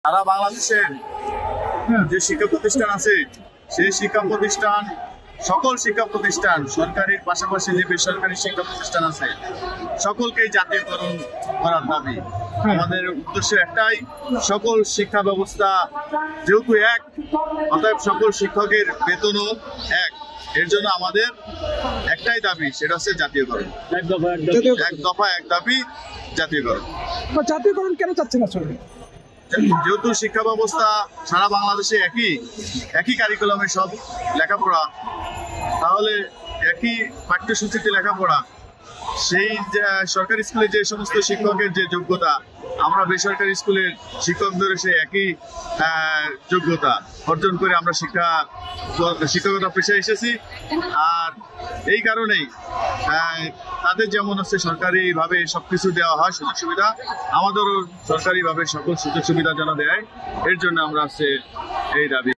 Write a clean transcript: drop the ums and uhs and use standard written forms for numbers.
সারা বাংলাদেশের যে শিক্ষা প্রতিষ্ঠান আছে সেই শিক্ষা প্রতিষ্ঠান সকল শিক্ষা প্রতিষ্ঠান সরকারির পাশাপাশি যে বেসরকারি শিক্ষা প্রতিষ্ঠান আছে সকলকেই জাতীয়করণ করার দাবি। আমাদের উদ্দেশ্য একটাই, সকল শিক্ষা ব্যবস্থা যেহেতু এক, অতএব সকল শিক্ষকের বেতনও এক। এর জন্য আমাদের একটাই দাবি, সেটা হচ্ছে জাতীয়করণ। এক দফা এক দাবি, জাতীয়করণ। জাতীয়করণ কেন চাচ্ছেন আসলে? যেহেতু শিক্ষা ব্যবস্থা সারা বাংলাদেশে একই কারিকুলামে সব লেখাপড়া, তাহলে একই পাঠ্যসূচিতে লেখাপড়া, সেই সরকারি স্কুলে যে সমস্ত শিক্ষকের যে যোগ্যতা, আমরা বেসরকারি স্কুলের শিক্ষকদের সে একই যোগ্যতা অর্জন করে আমরা শিক্ষকতা পেশায় এসেছি। আর এই কারণেই তাদের যেমন হচ্ছে সরকারিভাবে সবকিছু দেওয়া হয় সুযোগ সুবিধা, আমাদেরও সরকারিভাবে সকল সুযোগ সুবিধা যেন দেয়, এর জন্য আমরা হচ্ছে এই দাবি।